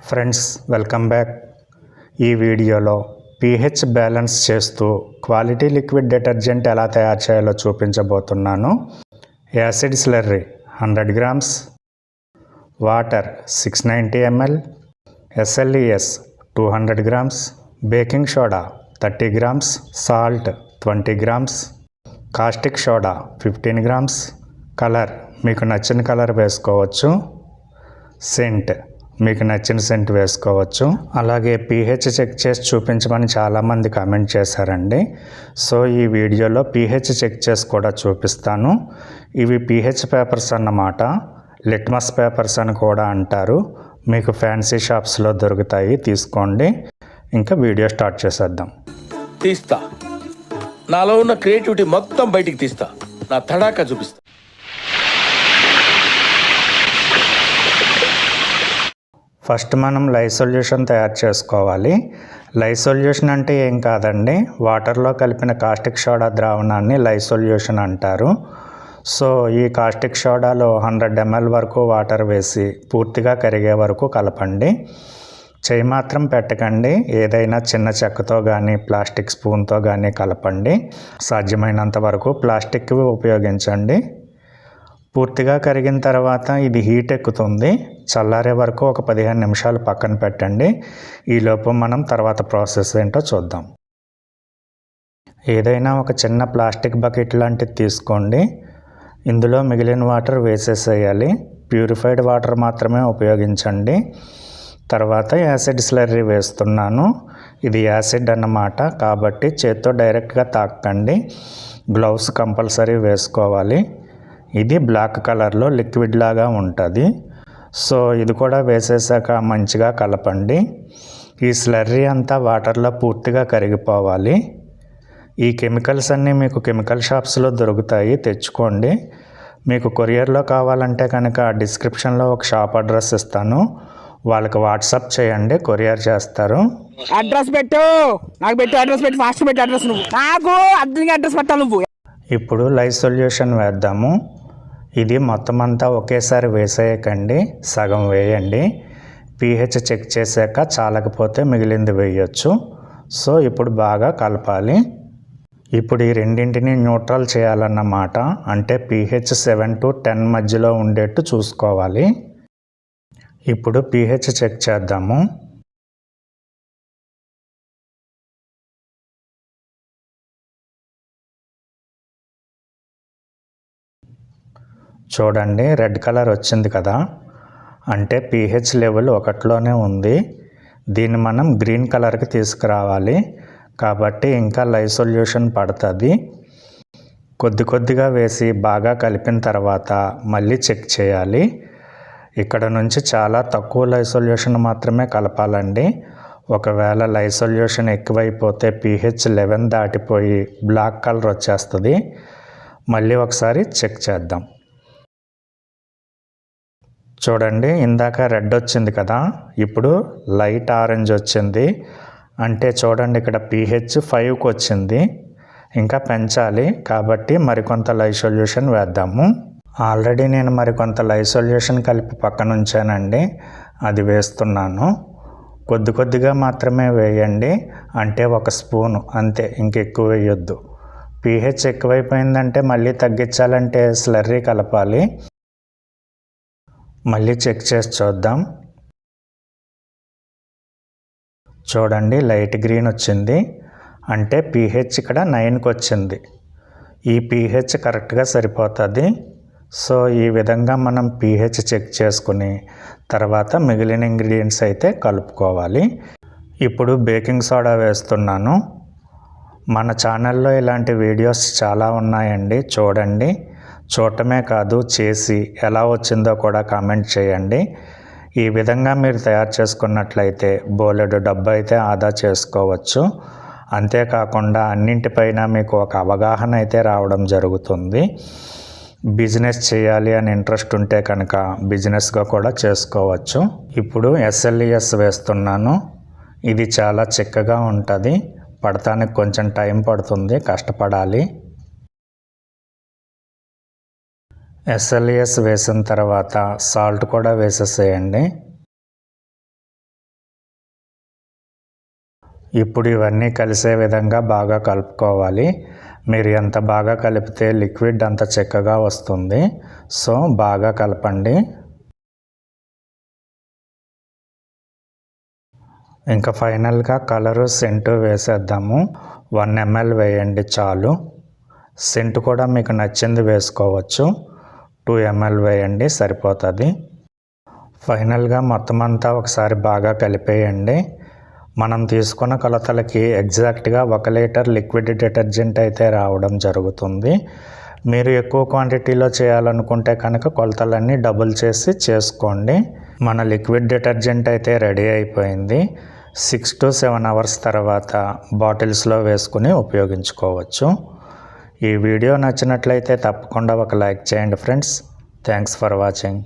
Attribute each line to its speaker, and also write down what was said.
Speaker 1: Friends welcome back. ఈ వీడియోలో pH balance చేస్తూ క్వాలిటీ లిక్విడ్ డిటర్జెంట్ ఎలా తయారు చేయాలో చూపించబోతున్నాను. Acid slurry 100 grams, water 690 ml, SLES 200 grams, baking soda 30 grams, salt 20 grams, caustic soda 15 grams, colour మీకు నచ్చిన కలర్ వేసుకోవచ్చు, సెంట్ మీకు నచ్చిన సెంట్ వేసుకోవచ్చు. అలాగే pH చెక్ చేసి చూపించమని చాలామంది కామెంట్ చేశారండి. సో ఈ వీడియోలో pH చెక్ చేసి కూడా చూపిస్తాను. ఇవి pH పేపర్స్ అన్నమాట. లిట్మస్ పేపర్స్ అని కూడా అంటారు. మీకు ఫ్యాన్సీ షాప్స్లో దొరుకుతాయి, తీసుకోండి. ఇంకా వీడియో స్టార్ట్ చేసేద్దాం.
Speaker 2: తీస్తా, నాలో ఉన్న క్రియేటివిటీ మొత్తం బయటికి తీస్తా, నా తడాకా చూపిస్తా.
Speaker 1: ఫస్ట్ మనం లై సొల్యూషన్ తయారు చేసుకోవాలి. లై సొల్యూషన్ అంటే ఏం కాదండి, వాటర్లో కలిపిన కాస్టిక్ సోడా ద్రావణాన్ని లై సొల్యూషన్ అంటారు. సో ఈ కాస్టిక్ సోడాలో 100 ml వరకు వాటర్ వేసి పూర్తిగా కరిగే వరకు కలపండి. చేయి మాత్రం పెట్టకండి, ఏదైనా చిన్న చెక్కతో కానీ ప్లాస్టిక్ స్పూన్తో కానీ కలపండి. సాధ్యమైనంత వరకు ప్లాస్టిక్ ఉపయోగించండి. పూర్తిగా కరిగిన తర్వాత ఇది హీట్ ఎక్కుతుంది. చల్లారే వరకు ఒక 15 నిమిషాలు పక్కన పెట్టండి. ఈలోపు మనం తర్వాత ప్రాసెస్ ఏంటో చూద్దాం. ఏదైనా ఒక చిన్న ప్లాస్టిక్ బకెట్ లాంటిది తీసుకోండి. ఇందులో మిగిలిన వాటర్ వేసేసేయాలి. ప్యూరిఫైడ్ వాటర్ మాత్రమే ఉపయోగించండి. తర్వాత యాసిడ్ స్లర్రీ వేస్తున్నాను. ఇది యాసిడ్ అన్నమాట, కాబట్టి చేత్తో డైరెక్ట్గా తాకండి. గ్లౌస్ కంపల్సరీ వేసుకోవాలి. ఇది బ్లాక్ కలర్లో లిక్విడ్ లాగా ఉంటుంది. సో ఇది కూడా వేసేసాక మంచిగా కలపండి. ఈ స్లర్రీ అంతా వాటర్లో పూర్తిగా కరిగిపోవాలి. ఈ కెమికల్స్ అన్నీ మీకు కెమికల్ షాప్స్లో దొరుకుతాయి, తెచ్చుకోండి. మీకు కొరియర్లో కావాలంటే కనుక డిస్క్రిప్షన్లో ఒక షాప్ అడ్రస్ ఇస్తాను, వాళ్ళకి వాట్సాప్ చేయండి, కొరియర్ చేస్తారు.
Speaker 3: అడ్రస్ పెట్టు, నాకు పెట్టు అడ్రస్ పెట్టు, ఫాస్ట్ పెట్టు అడ్రస్, నువ్వు నాకు అర్థంగా అడ్రస్ పెట్టాలి నువ్వు.
Speaker 1: ఇప్పుడు లై సొల్యూషన్ వేద్దాము. ఇది మొత్తం అంతా ఒకేసారి వేసేయకండి, సగం వేయండి. pH చెక్ చేశాక చాలకపోతే మిగిలింది వేయచ్చు. సో ఇప్పుడు బాగా కలపాలి. ఇప్పుడు ఈ రెండింటిని న్యూట్రల్ చేయాలన్నమాట. అంటే pH 7 to 10 మధ్యలో ఉండేట్టు చూసుకోవాలి. ఇప్పుడు pH చెక్ చేద్దాము. చూడండి, రెడ్ కలర్ వచ్చింది కదా, అంటే pH లెవెల్ 1లోనే ఉంది. దీన్ని మనం గ్రీన్ కలర్కి తీసుకురావాలి, కాబట్టి ఇంకా లై సొల్యూషన్ పడుతుంది. కొద్ది కొద్దిగా వేసి బాగా కలిపిన తర్వాత మళ్ళీ చెక్ చేయాలి. ఇక్కడ నుంచి చాలా తక్కువ లై సొల్యూషన్ మాత్రమే కలపాలండి. ఒకవేళ లై సొల్యూషన్ ఎక్కువైపోతే pH 11 దాటిపోయి బ్లాక్ కలర్ వచ్చేస్తుంది. మళ్ళీ ఒకసారి చెక్ చేద్దాం. చూడండి, ఇందాక రెడ్ వచ్చింది కదా, ఇప్పుడు లైట్ ఆరెంజ్ వచ్చింది. అంటే చూడండి, ఇక్కడ pH 5కి వచ్చింది. ఇంకా పెంచాలి, కాబట్టి మరికొంత లై సొల్యూషన్ వేద్దాము. ఆల్రెడీ నేను మరికొంత లై సొల్యూషన్ కలిపి పక్కన ఉంచానండి, అది వేస్తున్నాను. కొద్ది కొద్దిగా మాత్రమే వేయండి, అంటే 1 స్పూను అంతే, ఇంకెక్కువ వేయొద్దు. pH ఎక్కువైపోయిందంటే మళ్ళీ తగ్గించాలంటే స్లర్రీ కలపాలి. మళ్ళీ చెక్ చేసి చూద్దాం. చూడండి, లైట్ గ్రీన్ వచ్చింది, అంటే pH ఇక్కడ 9కి వచ్చింది. ఈ pH కరెక్ట్గా సరిపోతుంది. సో ఈ విధంగా మనం pH చెక్ చేసుకుని తర్వాత మిగిలిన ఇంగ్రీడియంట్స్ అయితే కలుపుకోవాలి. ఇప్పుడు బేకింగ్ సోడా వేస్తున్నాను. మన ఛానల్లో ఇలాంటి వీడియోస్ చాలా ఉన్నాయండి, చూడండి. చూడటమే కాదు, చేసి ఎలా వచ్చిందో కూడా కామెంట్ చేయండి. ఈ విధంగా మీరు తయారు చేసుకున్నట్లయితే బోలెడు డబ్బు అయితే ఆదా చేసుకోవచ్చు. అంతేకాకుండా అన్నింటిపైన మీకు ఒక అవగాహన అయితే రావడం జరుగుతుంది. బిజినెస్ చేయాలి అని ఇంట్రెస్ట్ ఉంటే కనుక బిజినెస్గా కూడా చేసుకోవచ్చు. ఇప్పుడు SLES వేస్తున్నాను. ఇది చాలా చిక్కగా ఉంటుంది, పడటానికి కొంచెం టైం పడుతుంది, కష్టపడాలి. SLES వేసిన తర్వాత సాల్ట్ కూడా వేసేసేయండి. ఇప్పుడు ఇవన్నీ కలిసే విధంగా బాగా కలుపుకోవాలి. మీరు ఎంత బాగా కలిపితే లిక్విడ్ అంత చిక్కగా వస్తుంది. సో బాగా కలపండి. ఇంకా ఫైనల్గా కలరు సెంటు వేసేద్దాము. 1 ml వేయండి చాలు. సెంటు కూడా మీకు నచ్చింది వేసుకోవచ్చు. 2 ml వేయండి సరిపోతుంది. ఫైనల్గా మొత్తం అంతా ఒకసారి బాగా కలిపేయండి. మనం తీసుకున్న కొలతలకి ఎగ్జాక్ట్గా 1 లీటర్ లిక్విడ్ డిటర్జెంట్ అయితే రావడం జరుగుతుంది. మీరు ఎక్కువ క్వాంటిటీలో చేయాలనుకుంటే కనుక కొలతలన్నీ డబుల్ చేసి చేసుకోండి. మన లిక్విడ్ డిటర్జెంట్ అయితే రెడీ అయిపోయింది. 6 to 7 అవర్స్ తర్వాత బాటిల్స్లో వేసుకుని ఉపయోగించుకోవచ్చు. ఈ వీడియో నచ్చినట్లయితే తప్పకుండా ఒక లైక్ చేయండి ఫ్రెండ్స్. Thanks for watching.